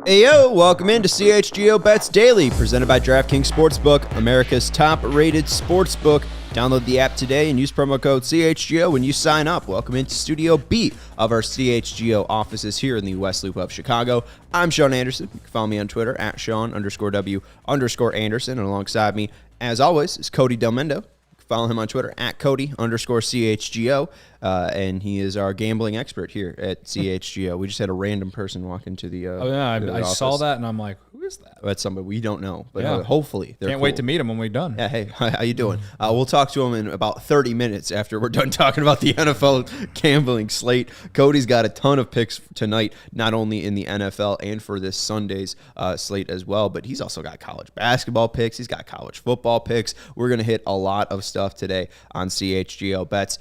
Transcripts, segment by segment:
Hey yo, welcome into CHGO Bets Daily, presented by DraftKings Sportsbook, America's top-rated sportsbook. Download the app today and use promo code CHGO when you sign up. Welcome into Studio B of our CHGO offices here in the West Loop of Chicago. I'm Sean Anderson. You can follow me on Twitter at Sean_W_Anderson. And alongside me, as always, is Cody Delmendo. Follow him on Twitter at Cody_CHGO, and he is our gambling expert here at CHGO. We just had a random person walk into the I saw that, and I'm like, who is that? That's somebody we don't know, but hopefully they're Can't wait to meet him when we're done. Yeah, hey, how you doing? We'll talk to him in about 30 minutes after we're done talking about the NFL gambling slate. Cody's got a ton of picks tonight, not only in the NFL and for this Sunday's slate as well, but he's also got college basketball picks. He's got college football picks. We're going to hit a lot of stuff today on CHGO Bets.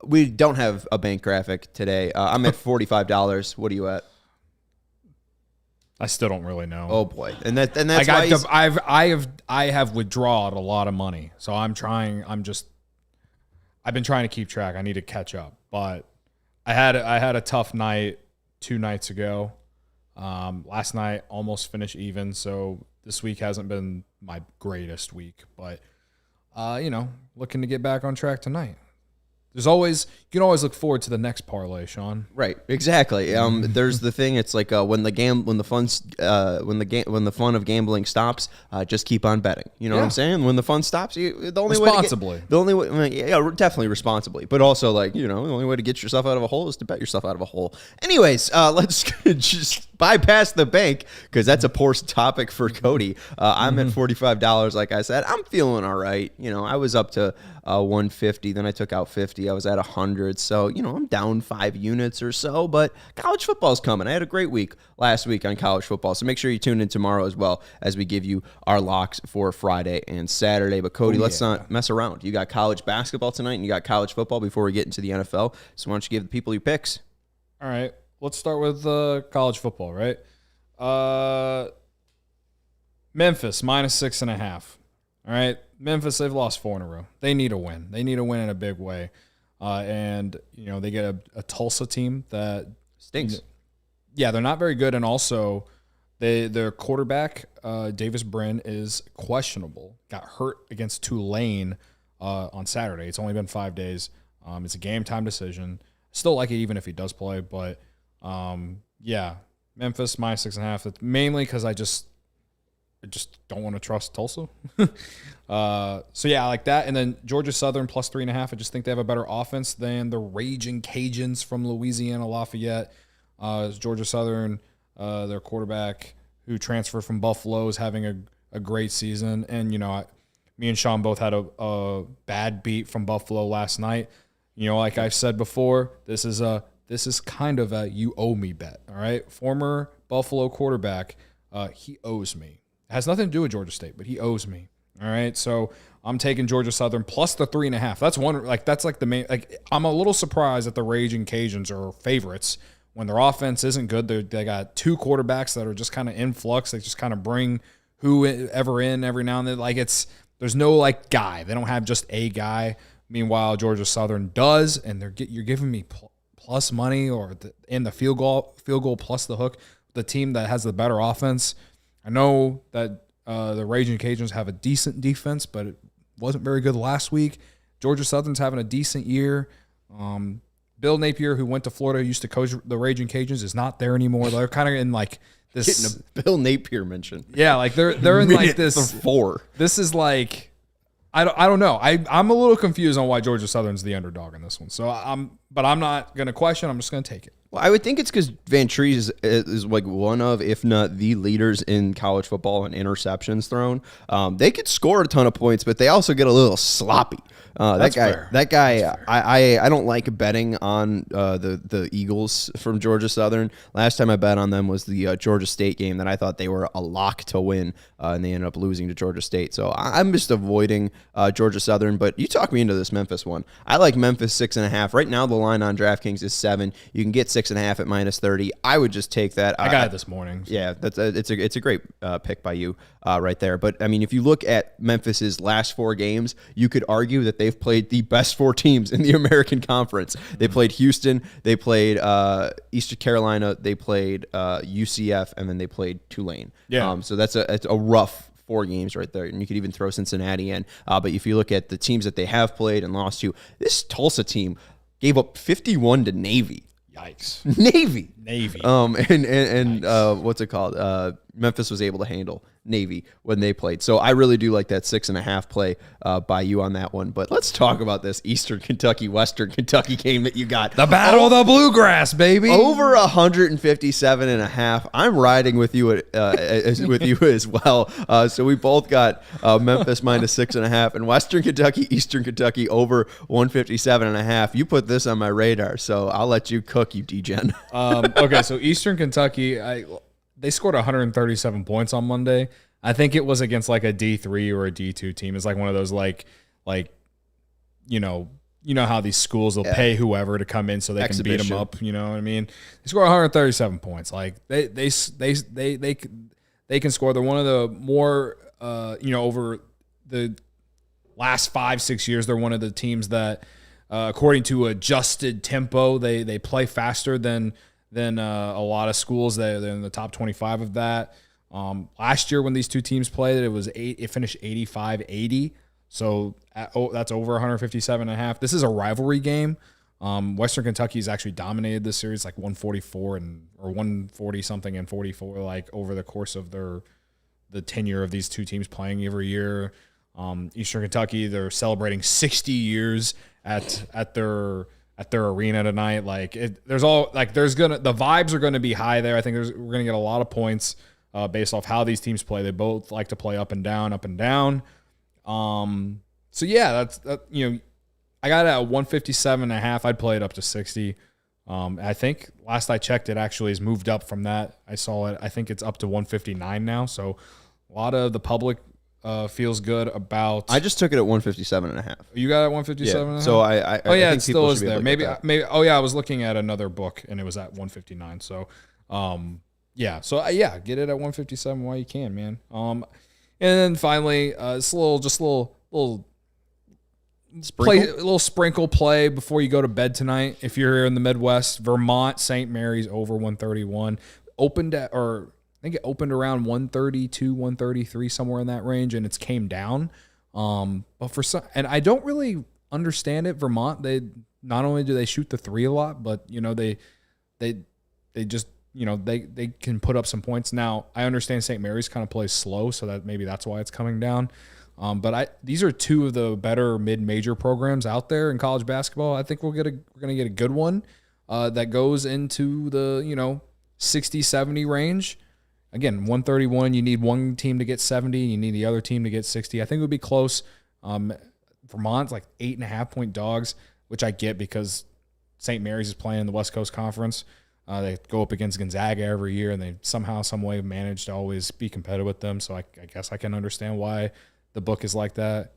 We don't have a bank graphic today. I'm at $45. What are you at? I still don't really know. Oh boy, and that's why I have withdrawn a lot of money, so I've been trying to keep track. I need to catch up, but I had a tough night 2 nights ago. Last night almost finished even, so this week hasn't been my greatest week, but looking to get back on track tonight. You can always look forward to the next parlay, Sean. Right, exactly. There's the thing. It's like when the fun of gambling stops, just keep on betting. You know what I'm saying? When the fun stops, responsibly. Definitely responsibly, but also the only way to get yourself out of a hole is to bet yourself out of a hole. Anyways, let's just bypass the bank because that's a poor topic for Cody. I'm at $45. Like I said, I'm feeling all right. I was up to 150, then I took out 50. I was at 100, so I'm down 5 units or so, but college football's coming. I had a great week last week on college football, so make sure you tune in tomorrow as well as we give you our locks for Friday and Saturday. But Cody, let's not mess around. You got college basketball tonight and you got college football before we get into the NFL, so why don't you give the people your picks? All right, let's start with college football, right? Memphis -6.5. All right, Memphis, they've lost 4 in a row. They need a win. They need a win in a big way. And they get a Tulsa team that stinks. Yeah, they're not very good. And also, their quarterback, Davis Brin, is questionable. Got hurt against Tulane on Saturday. It's only been 5 days. It's a game-time decision. Still like it even if he does play. But, Memphis -6.5. It's mainly because I just don't want to trust Tulsa. I like that. And then Georgia Southern +3.5. I just think they have a better offense than the Raging Cajuns from Louisiana Lafayette. Georgia Southern, their quarterback who transferred from Buffalo, is having a great season. And, me and Sean both had a bad beat from Buffalo last night. Like I've said before, this is kind of a you owe me bet, all right? Former Buffalo quarterback, he owes me. It has nothing to do with Georgia State, but he owes me. All right, so I'm taking Georgia Southern plus the 3.5. That's the main. I'm a little surprised that the Raging Cajuns are favorites when their offense isn't good. They got 2 quarterbacks that are just kind of in flux. They just kind of bring whoever in every now and then. There's no guy. They don't have just a guy. Meanwhile, Georgia Southern does, and you're giving me plus money in the field goal plus the hook. The team that has the better offense. I know that the Raging Cajuns have a decent defense, but it wasn't very good last week. Georgia Southern's having a decent year. Bill Napier, who went to Florida, used to coach the Raging Cajuns, is not there anymore. They're kind of in this. Getting a Bill Napier mention. Yeah, they're in this. 4. This is I don't know. I'm a little confused on why Georgia Southern's the underdog in this one. So I'm not going to question. I'm just going to take it. Well, I would think it's because Van Treese is one of, if not the leaders in college football in interceptions thrown. They could score a ton of points, but they also get a little sloppy. That guy, I don't like betting on the Eagles from Georgia Southern. Last time I bet on them was the Georgia State game that I thought they were a lock to win, and they ended up losing to Georgia State. So I'm just avoiding Georgia Southern. But you talk me into this Memphis one. I like Memphis 6.5. Right now the line on DraftKings is 7. You can get 6.5 at -30. I would just take that. I got it this morning. So. Yeah, it's a great pick by you right there. But I mean, if you look at Memphis's last 4 games, you could argue that they've played the best 4 teams in the American Conference. They played Houston, they played Eastern Carolina, they played UCF, and then they played Tulane. Yeah. So that's a rough 4 games right there, and you could even throw Cincinnati in. But if you look at the teams that they have played and lost to, this Tulsa team gave up 51 to Navy. Yikes. Navy. Nice. What's it called? Memphis was able to handle Navy when they played. So I really do like that 6.5 play by you on that one. But let's talk about this Eastern Kentucky, Western Kentucky game that you got. The Battle of the Bluegrass, baby. Over 157.5. I'm riding with you with you as well. So we both got Memphis minus 6.5 and Western Kentucky, Eastern Kentucky over 157.5. You put this on my radar, so I'll let you cook, you degen. Okay, so Eastern Kentucky, they scored 137 points on Monday. I think it was against like a D3 or a D2 team. It's like one of those like you know how these schools will pay whoever to come in so they can beat them up. You know what I mean? They scored 137 points. Like they can score. They're one of the more over the last 5-6 years. They're one of the teams that, according to adjusted tempo, they play faster than a lot of schools. They're in the top 25 of that. Last year when these two teams played, it finished 85-80. So that's over 157.5. This is a rivalry game. Western Kentucky's actually dominated this series, like 144 or 140 something and 44, like over the course of the tenure of these two teams playing every year. Eastern Kentucky, they're celebrating 60 years at their arena tonight. Like the vibes are gonna be high there. I think we're gonna get a lot of points based off how these teams play. They both like to play up and down. So yeah, I got it at 157.5. I'd play it up to 60. I think last I checked, it actually has moved up from that. I saw it. I think it's up to 159 now. So a lot of the public feels good about. I just took it at 157.5. You got it at 157. Yeah. So I it still is there. Maybe. Oh yeah, I was looking at another book and it was at 159. So, yeah. So get it at 157 while you can, man. And then finally, it's a little sprinkle play before you go to bed tonight. If you're here in the Midwest, Vermont, St. Mary's over 131 I think it opened around 132, 133, somewhere in that range, and it's came down. But and I don't really understand it. Vermont, they not only do they shoot the 3 a lot, but they just they can put up some points. Now I understand St. Mary's kind of plays slow, so that's why it's coming down. But these are two of the better mid-major programs out there in college basketball. I think we're going to get a good one that goes into the 60, 70 range. Again, 131, you need one team to get 70. You need the other team to get 60. I think it would be close. Vermont's like 8.5-point dogs, which I get because St. Mary's is playing in the West Coast Conference. They go up against Gonzaga every year, and they somehow, some way manage to always be competitive with them. So I guess I can understand why the book is like that.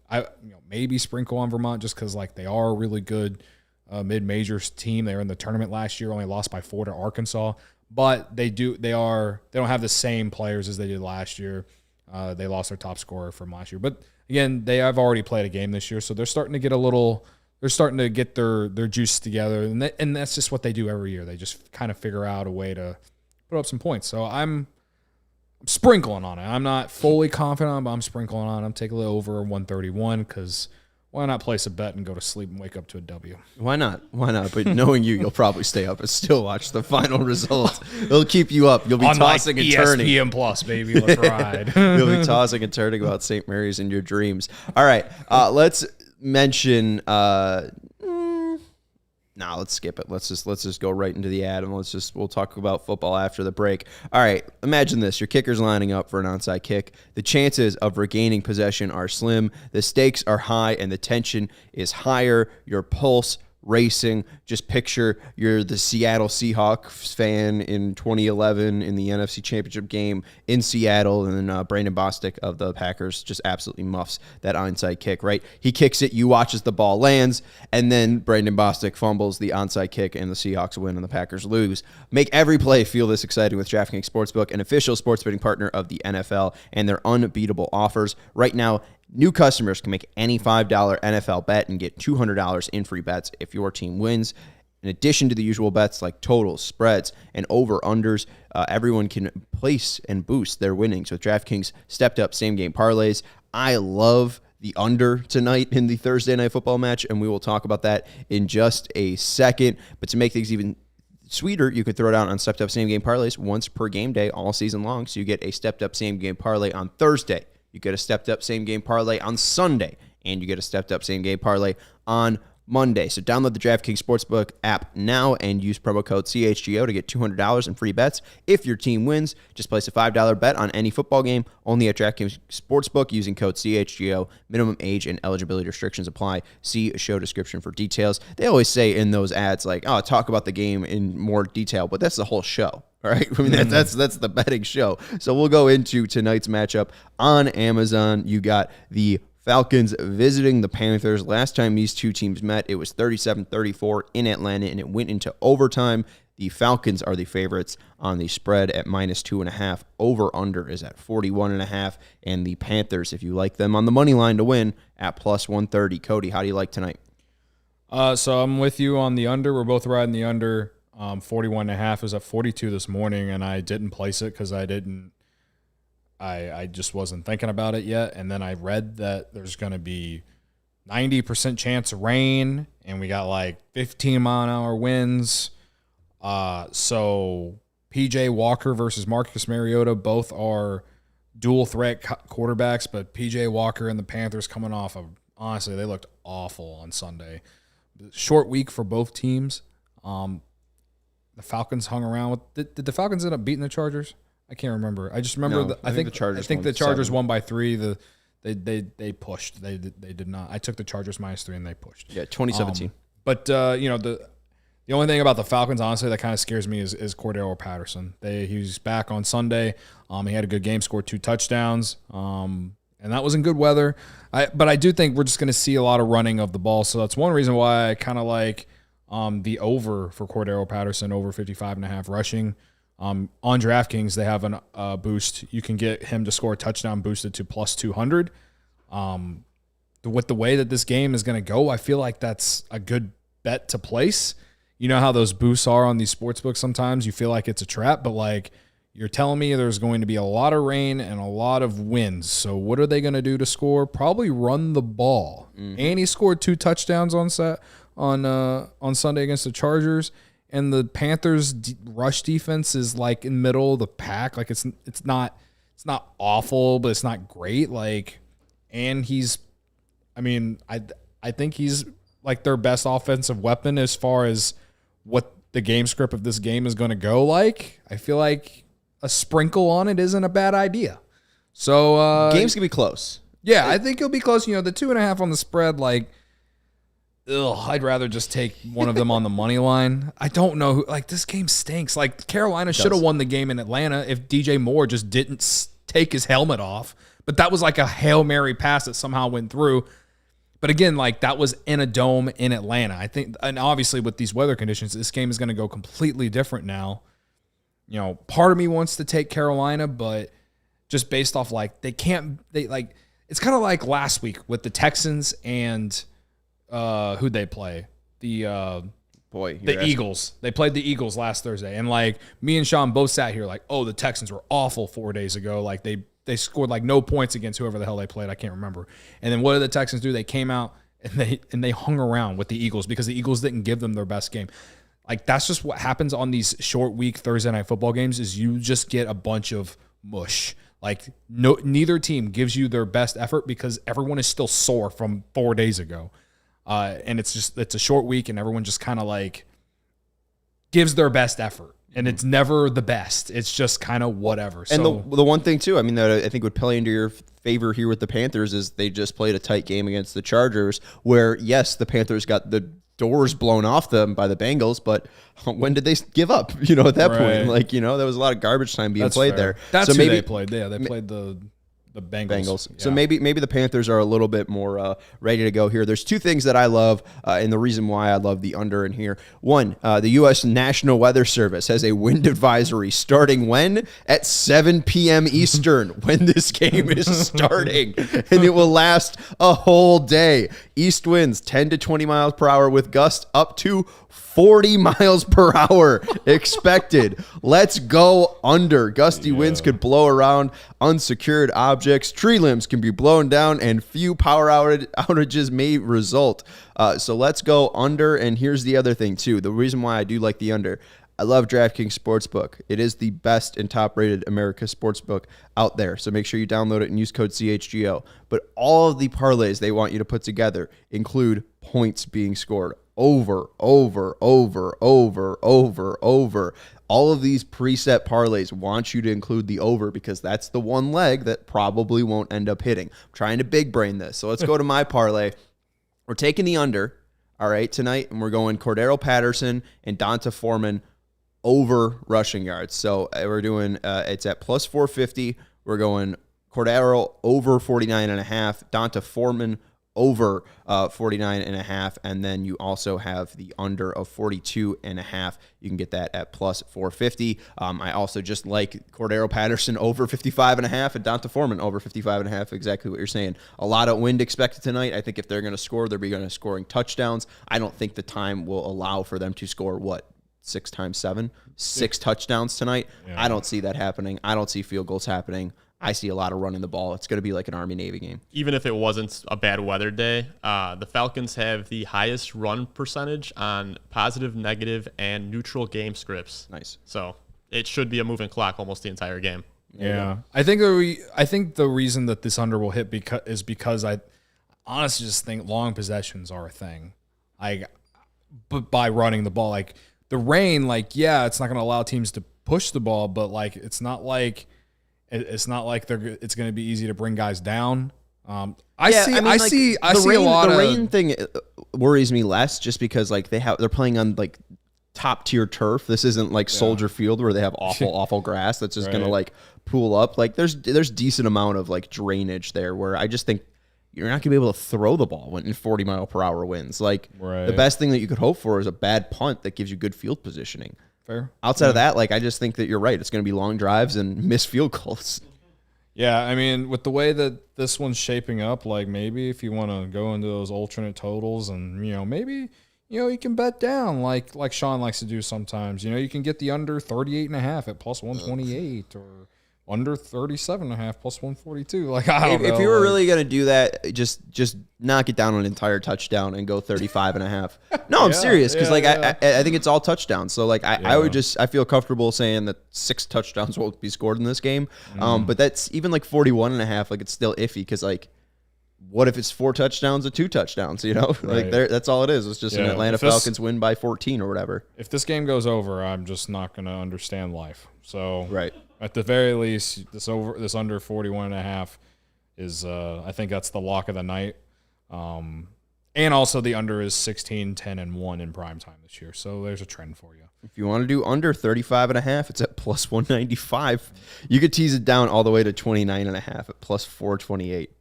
Maybe sprinkle on Vermont just because they are a really good mid-majors team. They were in the tournament last year, only lost by 4 to Arkansas. But they don't have the same players as they did last year. They lost their top scorer from last year. But again, they have already played a game this year, so they're starting to get their juice together, and that's just what they do every year. They just kind of figure out a way to put up some points. So I'm sprinkling on it. I'm not fully confident, but I'm sprinkling on it. I'm taking a little over 131 because why not place a bet and go to sleep and wake up to a W? Why not? But knowing you'll probably stay up and still watch the final results. It'll keep you up. You'll be tossing and turning. ESPN Plus, baby. Let's ride. You'll be tossing and turning about St. Mary's in your dreams. All right. Let's mention let's skip it. Let's just go right into the ad, and we'll talk about football after the break. All right, imagine this. Your kicker's lining up for an onside kick. The chances of regaining possession are slim. The stakes are high, and the tension is higher. Your pulse racing. Just picture you're the Seattle Seahawks fan in 2011 in the NFC Championship game in Seattle, and then Brandon Bostic of the Packers just absolutely muffs that onside kick, right? He kicks it, you watch as the ball lands, and then Brandon Bostic fumbles the onside kick, and the Seahawks win and the Packers lose. Make every play feel this exciting with DraftKings Sportsbook, an official sports betting partner of the NFL, and their unbeatable offers. Right now, New customers can make any $5 NFL bet and get $200 in free bets if your team wins. In addition to the usual bets like totals, spreads, and over-unders, everyone can place and boost their winnings with DraftKings Stepped Up Same Game Parlays. I love the under tonight in the Thursday Night Football match, and we will talk about that in just a second. But to make things even sweeter, you could throw it out on Stepped Up Same Game Parlays once per game day all season long. So you get a Stepped Up Same Game Parlay on Thursday. You get a Stepped Up Same Game Parlay on Sunday. And you get a Stepped Up Same Game Parlay on Monday. So download the DraftKings Sportsbook app now and use promo code CHGO to get $200 in free bets. If your team wins, just place a $5 bet on any football game only at DraftKings Sportsbook using code CHGO. Minimum age and eligibility restrictions apply. See a show description for details. They always say in those ads like, oh, talk about the game in more detail, but that's the whole show. All right, I mean that's the betting show. So we'll go into tonight's matchup on Amazon. You got the Falcons visiting the Panthers. Last time these two teams met, it was 37-34 in Atlanta, and it went into overtime. The Falcons are the favorites on the spread at -2.5. Over-under is at 41.5. And the Panthers, if you like them on the money line to win, at +130. Cody, how do you like tonight? So I'm with you on the under. We're both riding the under. 41.5 is at 42 this morning, and I didn't place it because I just wasn't thinking about it yet. And then I read that there's going to be 90% chance of rain, and we got like 15-mile-an-hour winds. So P.J. Walker versus Marcus Mariota, both are dual-threat quarterbacks, but P.J. Walker and the Panthers coming off of, honestly, they looked awful on Sunday. Short week for both teams. The Falcons hung around with. Did the Falcons end up beating the Chargers? I can't remember. I just remember. No, I think the Chargers won by 3. They pushed. They did not. I took the Chargers -3 and they pushed. Yeah, 2017. But the only thing about the Falcons, honestly, that kind of scares me is Cordero Patterson. He's back on Sunday. He had a good game, scored 2 touchdowns. And that was in good weather. But I do think we're just going to see a lot of running of the ball. So that's one reason why I kind of like the over for Cordero Patterson, over 55.5 rushing. On DraftKings, they have a boost. You can get him to score a touchdown boosted to +200. With the way that this game is going to go, I feel like that's a good bet to place. You know how those boosts are on these sportsbooks sometimes? You feel like it's a trap, but like you're telling me there's going to be a lot of rain and a lot of winds. So what are they going to do to score? Probably run the ball. Mm-hmm. And he scored 2 touchdowns on Sunday against the Chargers. And the Panthers' rush defense is like in middle of the pack. Like it's not awful, but it's not great. Like, and I think he's like their best offensive weapon as far as what the game script of this game is going to go like. I feel like a sprinkle on it isn't a bad idea. So game's gonna be close. Yeah, I think it'll be close. The 2.5 on the spread, like. I'd rather just take one of them on the money line. I don't know who. Like, this game stinks. Like, Carolina should have won the game in Atlanta if DJ Moore just didn't take his helmet off. But that was like a Hail Mary pass that somehow went through. But again, like, that was in a dome in Atlanta. I think, and obviously with these weather conditions, this game is going to go completely different now. Part of me wants to take Carolina, but just based off like it's kind of like last week with the Texans and who'd they play? The Eagles. They played the Eagles last Thursday. And like me and Sean both sat here like, oh, the Texans were awful 4 days ago. Like they scored like no points against whoever the hell they played. I can't remember. And then what did the Texans do? They came out and they hung around with the Eagles because the Eagles didn't give them their best game. Like that's just what happens on these short week Thursday night football games is you just get a bunch of mush. Like neither team gives you their best effort because everyone is still sore from 4 days ago. And it's a short week and everyone just kind of like gives their best effort and it's never the best. It's just kind of whatever. And the one thing too, I mean, that I think would play into your favor here with the Panthers is they just played a tight game against the Chargers where yes, the Panthers got the doors blown off them by the Bengals, but when did they give up? At that point, like, there was a lot of garbage time being played there. That's so who they played. Yeah, they played the The Bengals. So maybe the Panthers are a little bit more ready to go here. There's two things that I love, and the reason why I love the under in here. One, the U.S. National Weather Service has a wind advisory starting when? At 7 p.m. Eastern, when this game is starting, and it will last a whole day. East winds 10 to 20 miles per hour with gusts up to 40 miles per hour expected. Let's go under. Gusty winds could blow around unsecured objects. Tree limbs can be blown down, and few power outages may result. So let's go under. And here's the other thing, too. The reason why I do like the under. I love DraftKings Sportsbook. It is the best and top-rated America sportsbook out there. So make sure you download it and use code CHGO. But all of the parlays they want you to put together include points being scored. Over. All of these preset parlays want you to include the over because that's the one leg that probably won't end up hitting. I'm trying to big brain this. So let's go to my parlay. We're taking the under, all right, tonight, and we're going Cordero Patterson and Donta Foreman over rushing yards. So we're doing, it's at plus 450. We're going Cordero over 49.5, Donta Foreman over 49.5, and then you also have the under of 42.5. You can get that at plus 450. I also just like Cordero Patterson over 55.5 and Donta Foreman over 55.5. Exactly what you're saying. A lot of wind expected tonight. I think if they're going to score, they're going to scoring touchdowns. I don't think the time will allow for them to score 6 times 7, 6 touchdowns tonight. Yeah. I don't see that happening. I don't see field goals happening. I see a lot of running the ball. It's going to be like an Army-Navy game. Even if it wasn't a bad weather day, the Falcons have the highest run percentage on positive, negative, and neutral game scripts. Nice. So it should be a moving clock almost the entire game. Yeah. I think the reason that this under will hit is because I honestly just think long possessions are a thing. But by running the ball, like the rain, it's not going to allow teams to push the ball, but it's not like it's going to be easy to bring guys down. I see a lot the of rain thing worries me less just because they're playing on top tier turf. This isn't Soldier Field where they have awful grass that's just going to pool up. There's decent amount of drainage there where I just think you're not going to be able to throw the ball in 40 mile per hour winds. The best thing that you could hope for is a bad punt that gives you good field positioning. Fair. Outside of that, I just think that you're right. It's going to be long drives and missed field goals. Yeah, I mean, with the way that this one's shaping up, maybe if you want to go into those alternate totals and, maybe, you can bet down like Sean likes to do sometimes. You can get the under 38.5 at plus 128 or under 37.5 plus 142. I don't know. If you were really going to do that, just knock it down an entire touchdown and go 35.5. No, I'm serious because I think it's all touchdowns. So I feel comfortable saying that 6 touchdowns won't be scored in this game. But that's even 41.5. It's still iffy because what if it's 4 touchdowns or 2 touchdowns? That's all it is. It's just an Atlanta Falcons win by 14 or whatever. If this game goes over, I'm just not going to understand life. So right. At the very least, this under 41.5 is I think that's the lock of the night. And also the under is 16, 10, and 1 in prime time this year. So there's a trend for you. If you want to do under 35.5, it's at plus 195. You could tease it down all the way to 29.5 at plus 428.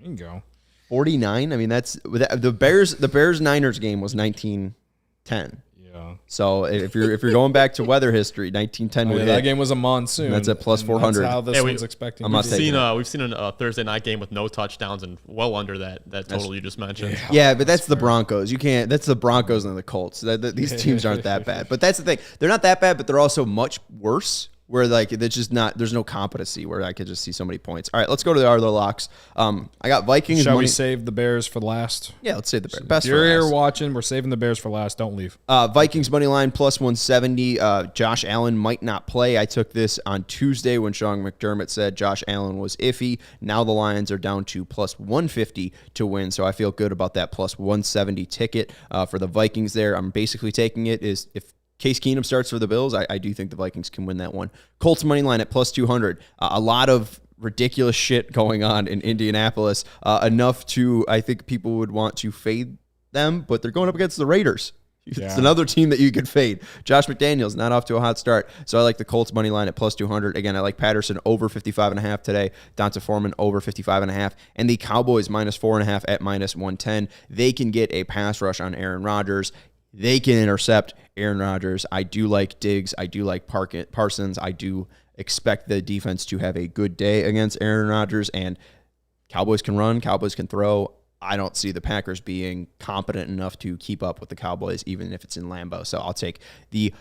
There you go. 49. I mean, that's the Bears Niners game was 19-10. Yeah. So if you're going back to weather history, 1910 that game was a monsoon. That's at plus 400. That's how this one's expecting. We've seen a Thursday night game with no touchdowns and well under that total you just mentioned. Yeah, but that's the Broncos. You can't. That's the Broncos and the Colts. These teams aren't that bad. But that's the thing. They're not that bad, but they're also much worse. Where it's just not, there's no competency where I could just see so many points. All right, let's go to the other locks. I got Vikings. Shall we save the Bears for last? Yeah, let's save the Bears. Best if you're for here last. watching, we're saving the Bears for last. Don't leave. Vikings money line plus 170. Josh Allen might not play. I took this on Tuesday when Sean McDermott said Josh Allen was iffy. Now the Lions are down to plus 150 to win, so I feel good about that plus 170 ticket for the Vikings there. I'm basically taking it is if Case Keenum starts for the Bills, I do think the Vikings can win that one. Colts money line at plus 200. A lot of ridiculous shit going on in Indianapolis. Enough to, I think people would want to fade them, but they're going up against the Raiders. It's another team that you could fade. Josh McDaniels not off to a hot start. So I like the Colts money line at plus 200. Again, I like Patterson over 55.5 today. Donta Foreman over 55.5. And the Cowboys minus 4.5 at minus 110. They can get a pass rush on Aaron Rodgers. They can intercept Aaron Rodgers. I do like Diggs. I do like Parsons. I do expect the defense to have a good day against Aaron Rodgers. And Cowboys can run. Cowboys can throw. I don't see the Packers being competent enough to keep up with the Cowboys, even if it's in Lambeau. So I'll take the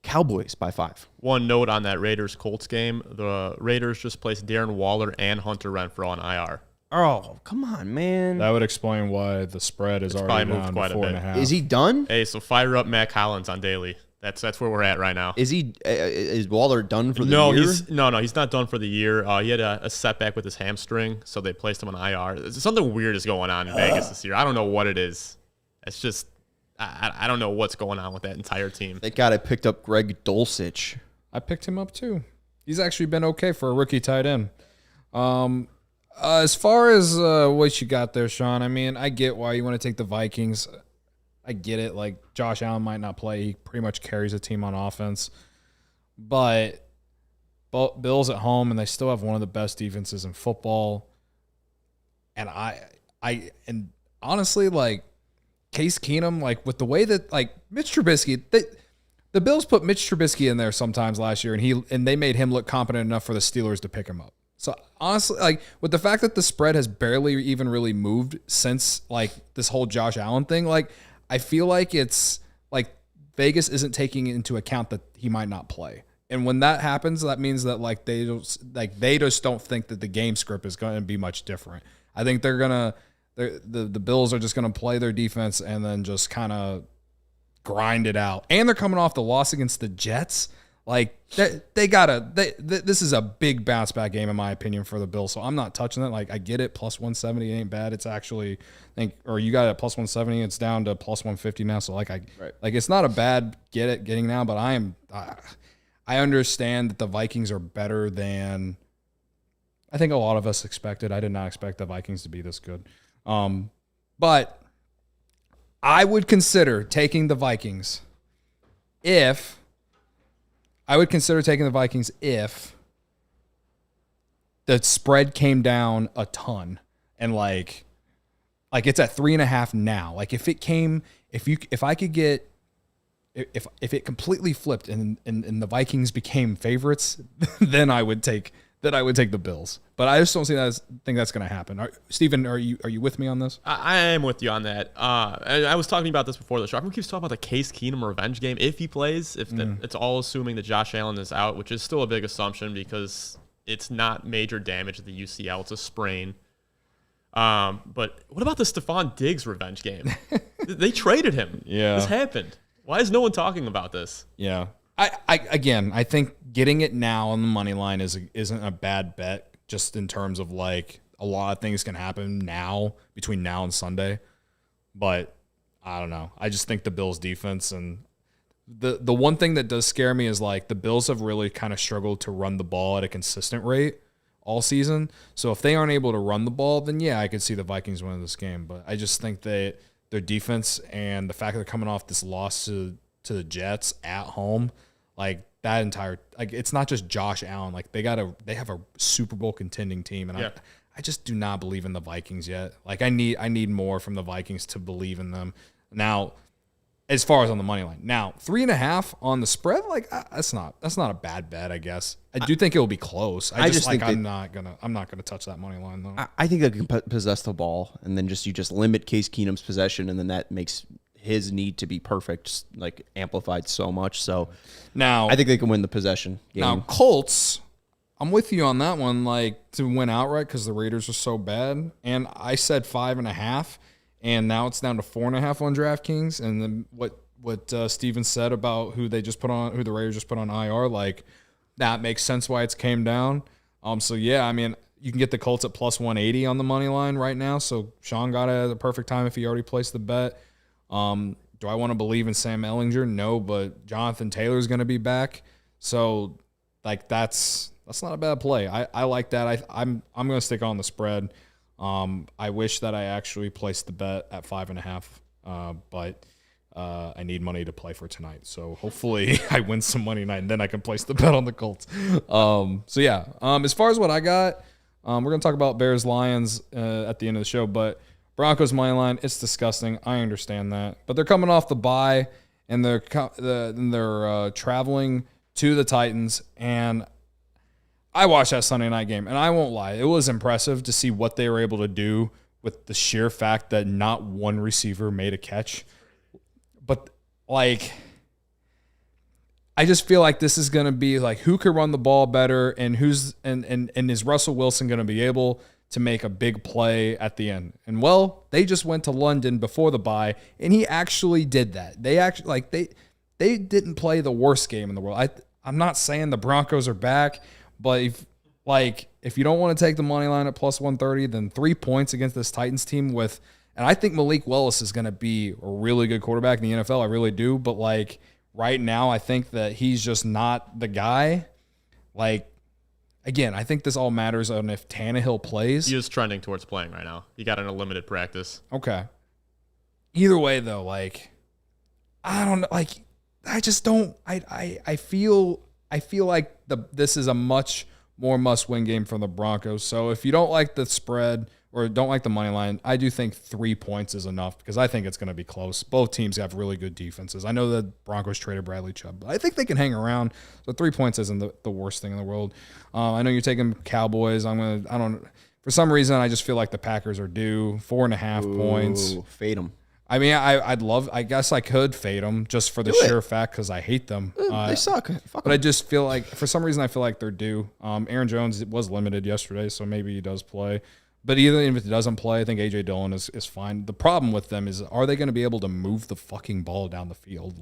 Cowboys by 5. One note on that Raiders-Colts game. The Raiders just placed Darren Waller and Hunter Renfrow on IR. Oh, come on, man. That would explain why the spread is already down to 4.5. Is he done? Hey, so fire up Matt Collins on daily. That's where we're at right now. Is Waller done for the year? He's not done for the year. He had a setback with his hamstring, so they placed him on IR. Something weird is going on in Vegas this year. I don't know what it is. It's just I don't know what's going on with that entire team. They got it picked up Greg Dulcich. I picked him up too. He's actually been okay for a rookie tight end. As far as what you got there, Sean, I mean, I get why you want to take the Vikings. I get it. Like, Josh Allen might not play. He pretty much carries the team on offense. But Bills at home, and they still have one of the best defenses in football. And and honestly, like, Case Keenum, like, with the way that, like, Mitch Trubisky, the Bills put Mitch Trubisky in there sometimes last year, and they made him look competent enough for the Steelers to pick him up. So honestly, like, with the fact that the spread has barely even really moved since, like, this whole Josh Allen thing, like, I feel like it's like Vegas isn't taking into account that he might not play. And when that happens, that means that, like, they just don't think that the game script is going to be much different. I think the Bills are just going to play their defense and then just kind of grind it out. And they're coming off the loss against the Jets. Like, this is a big bounce back game, in my opinion, for the Bills. So I'm not touching it. Like, I get it. Plus 170 ain't bad. It's actually, you got it at plus 170. It's down to plus 150 now. So, like, it's not a bad getting now, but I understand that the Vikings are better than I think a lot of us expected. I did not expect the Vikings to be this good. But I would consider taking the Vikings if the spread came down a ton and like it's at 3.5 now. Like, if it completely flipped and the Vikings became favorites, then I would take the Bills. But I just don't think that's going to happen. Steven, are you with me on this? I am with you on that. I was talking about this before the show. Everyone keeps talking about the Case Keenum revenge game. If he plays, it's all assuming that Josh Allen is out, which is still a big assumption because it's not major damage at the UCL. It's a sprain. But what about the Stephon Diggs revenge game? They traded him. Yeah. This happened. Why is no one talking about this? Yeah. I think getting it now on the money line isn't a bad bet, just in terms of, like, a lot of things can happen now between now and Sunday. But I don't know. I just think the Bills defense, and the one thing that does scare me is, like, the Bills have really kind of struggled to run the ball at a consistent rate all season. So if they aren't able to run the ball, then yeah, I could see the Vikings winning this game. But I just think that their defense and the fact that they're coming off this loss to the Jets at home, like, that entire, like, it's not just Josh Allen. Like, they have a Super Bowl contending team, and I just do not believe in the Vikings yet. Like, I need more from the Vikings to believe in them. Now, as far as on the money line, now 3.5 on the spread, like, that's not a bad bet, I guess. I do think it will be close. I just think I'm not gonna touch that money line though. I think they can possess the ball, and then you just limit Case Keenum's possession, and then that makes his need to be perfect, like, amplified so much. So now I think they can win the possession game. Now, Colts, I'm with you on that one, like, to win outright because the Raiders are so bad. And I said 5.5, and now it's down to 4.5 on DraftKings. And then what Steven said about who the Raiders just put on IR, like, that makes sense why it's came down. So yeah, I mean, you can get the Colts at plus 180 on the money line right now. So Sean got it at the perfect time if he already placed the bet. Do I want to believe in Sam Ehlinger? No, but Jonathan Taylor's going to be back. So, like, that's not a bad play. I like that. I'm going to stick on the spread. I wish that I actually placed the bet at 5.5. But I need money to play for tonight. So hopefully I win some money tonight, and then I can place the bet on the Colts. As far as what I got, we're going to talk about Bears-Lions at the end of the show, but Broncos money line, it's disgusting. I understand that. But they're coming off the bye, and they're traveling to the Titans, and I watched that Sunday night game, and I won't lie. It was impressive to see what they were able to do with the sheer fact that not one receiver made a catch. But, like, I just feel like this is going to be, like, who could run the ball better, and is Russell Wilson going to be able to make a big play at the end? And, well, they just went to London before the bye, and he actually did that. They actually, like, they didn't play the worst game in the world. I'm not saying the Broncos are back, but if you don't want to take the money line at plus 130, then 3 points against this Titans team and I think Malik Willis is going to be a really good quarterback in the NFL. I really do. But, like, right now, I think that he's just not the guy. Like, again, I think this all matters on if Tannehill plays. He is trending towards playing right now. He got in a limited practice. Okay. Either way, though, like, I don't know. Like, I just don't. I feel like this is a much more must-win game for the Broncos. So if you don't like the spread or don't like the money line, I do think 3 points is enough because I think it's going to be close. Both teams have really good defenses. I know the Broncos traded Bradley Chubb, but I think they can hang around. So 3 points isn't the worst thing in the world. I know you're taking Cowboys. For some reason, I just feel like the Packers are due 4.5 points. Fade them. I mean, I guess I could fade them just for the sheer fact because I hate them. They suck. Fuck but I just feel like, for some reason, I feel like they're due. Aaron Jones was limited yesterday, so maybe he does play. But even if he doesn't play, I think A.J. Dillon is fine. The problem with them is, are they going to be able to move the fucking ball down the field?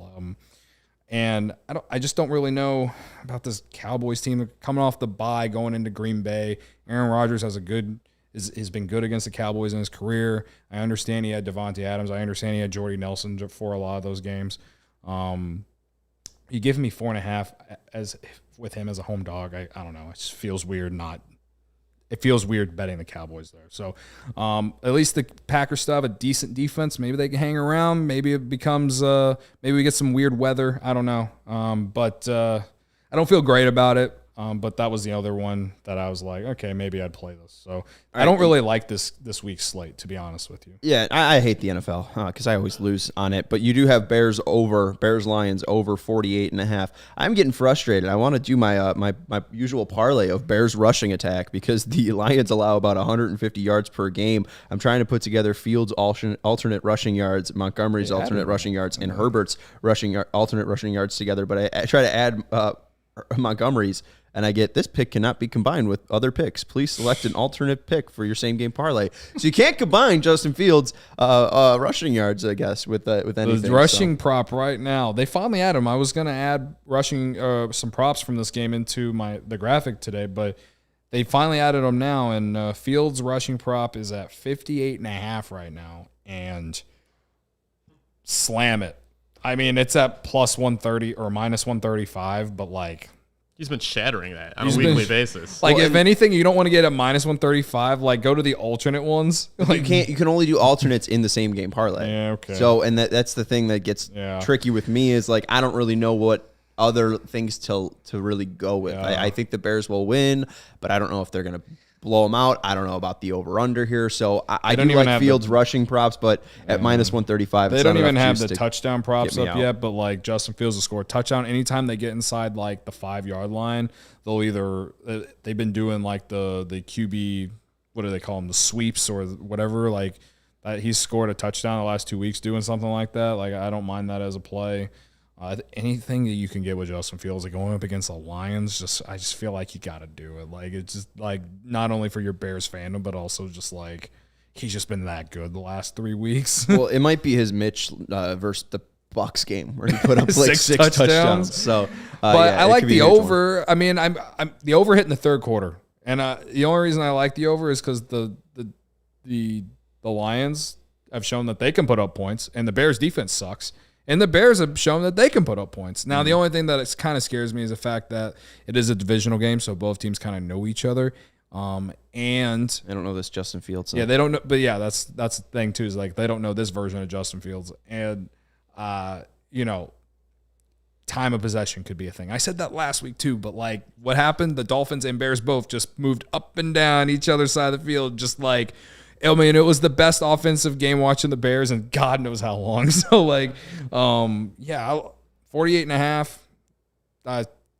And I just don't really know about this Cowboys team coming off the bye, going into Green Bay. Aaron Rodgers has been good against the Cowboys in his career. I understand he had Devontae Adams. I understand he had Jordy Nelson for a lot of those games. You give me 4.5 with him as a home dog. I don't know. It just feels weird It feels weird betting the Cowboys there. So at least the Packers still have a decent defense. Maybe they can hang around. Maybe it becomes maybe we get some weird weather. I don't know. But I don't feel great about it. But that was the other one that I was like, okay, maybe I'd play this. So I don't really like this week's slate, to be honest with you. Yeah, I hate the NFL because I always lose on it. But you do have Bears Lions over 48.5. I'm getting frustrated. I want to do my usual parlay of Bears rushing attack because the Lions allow about 150 yards per game. I'm trying to put together Fields' alternate rushing yards, Montgomery's alternate rushing yards, and Herbert's alternate rushing yards together. But I try to add Montgomery's. And I get, this pick cannot be combined with other picks. Please select an alternate pick for your same game parlay. So you can't combine Justin Fields' rushing yards, I guess, with anything. The rushing prop right now. They finally add him. I was going to add rushing some props from this game into the graphic today, but they finally added them now. And Fields' rushing prop is at 58.5 right now. And slam it. I mean, it's at plus 130 or minus 135, but like... He's been shattering that on a weekly basis. Like, if anything, you don't want to get a minus 135. Like, go to the alternate ones. Like, you can only do alternates in the same game parlay. Yeah, okay. So, and that's the thing that gets tricky with me is like I don't really know what other things to really go with. I think the Bears will win, but I don't know if they're gonna blow them out. I don't know about the over-under here. So I do like Fields rushing props, but at minus 135, they don't even have the touchdown props up yet. But like Justin Fields will score a touchdown anytime they get inside like the 5-yard line. They've been doing like the QB, what do they call them, the sweeps or whatever. Like he's scored a touchdown the last 2 weeks doing something like that. Like I don't mind that as a play. Anything that you can get with Justin Fields, like going up against the Lions, I just feel like you got to do it. Like it's just like not only for your Bears fandom, but also just like he's just been that good the last 3 weeks. Well, it might be his Mitch versus the Bucs game where he put up like six touchdowns. So, but I like the over. I mean, I'm the over hit in the third quarter, and the only reason I like the over is because the Lions have shown that they can put up points, and the Bears defense sucks. And the Bears have shown that they can put up points. Now, the only thing that kind of scares me is the fact that it is a divisional game, so both teams kind of know each other. And I don't know this Justin Fields. Yeah, they don't know. But yeah, that's the thing too. Is like they don't know this version of Justin Fields. And time of possession could be a thing. I said that last week too, but like what happened? The Dolphins and Bears both just moved up and down each other's side of the field. Just like, I mean, it was the best offensive game watching the Bears and God knows how long. So like, 48.5,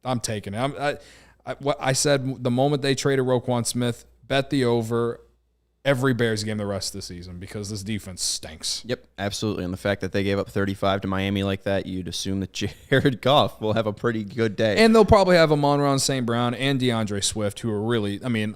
I'm taking it. What I said, the moment they traded Roquan Smith, bet the over every Bears game the rest of the season because this defense stinks. Yep, absolutely. And the fact that they gave up 35 to Miami like that, you'd assume that Jared Goff will have a pretty good day. And they'll probably have Amon-Ra St. Brown and DeAndre Swift, who are really, I mean,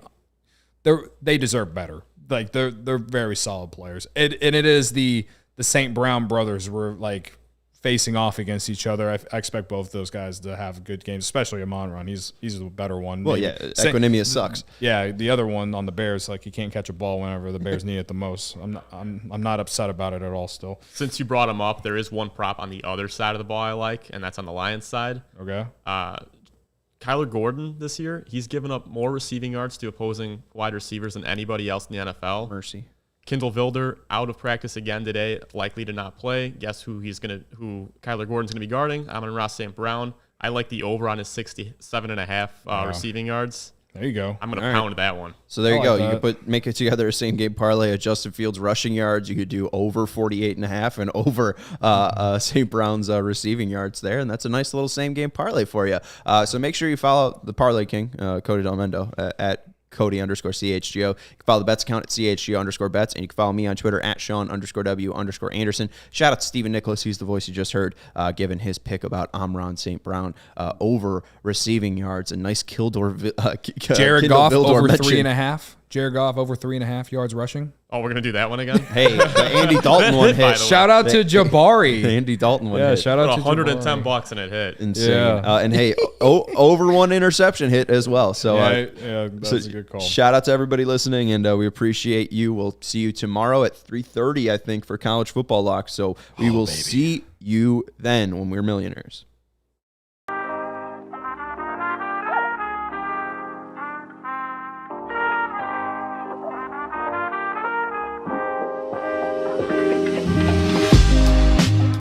they deserve better. Like they're very solid players. And it is the St. Brown brothers were like facing off against each other. I expect both those guys to have good games, especially Amon-Ra. He's a better one. Well, yeah, Equinemius sucks. Yeah, the other one on the Bears, like he can't catch a ball whenever the Bears need it the most. I'm not upset about it at all. Still, since you brought him up, there is one prop on the other side of the ball I like, and that's on the Lions side. Okay. Kyler Gordon this year, he's given up more receiving yards to opposing wide receivers than anybody else in the NFL. Mercy. Kindle Vilder out of practice again today, likely to not play. Guess who Kyler Gordon's gonna be guarding? Amon-Ra St. Brown. I like the over on his 67.5 receiving yards. There you go. I'm gonna pound that one. So there you go. You could make it together a same game parlay of Justin Fields rushing yards. You could do over 48.5 and over St. Brown's receiving yards there, and that's a nice little same game parlay for you. So make sure you follow the Parlay King, Cody Delmendo, at Cody_CHGO. You can follow the Bets account at CHGO_Bets, and you can follow me on Twitter at Sean_W_Anderson. Shout out to Stephen Nicholas. He's the voice you just heard, giving his pick about Amon-Ra St. Brown over receiving yards. A nice Jared Goff over 3.5. Jared Goff over 3.5 yards rushing. Oh, we're going to do that one again? Hey, the Andy Dalton one hit. Shout out to Jabari. The Andy Dalton one hit. Yeah, shout out to $110 and it hit. Insane. Yeah. And hey, over one interception hit as well. So that's a good call. Shout out to everybody listening, and we appreciate you. We'll see you tomorrow at 3:30, I think, for College Football Lock. So we will see you then when we're millionaires.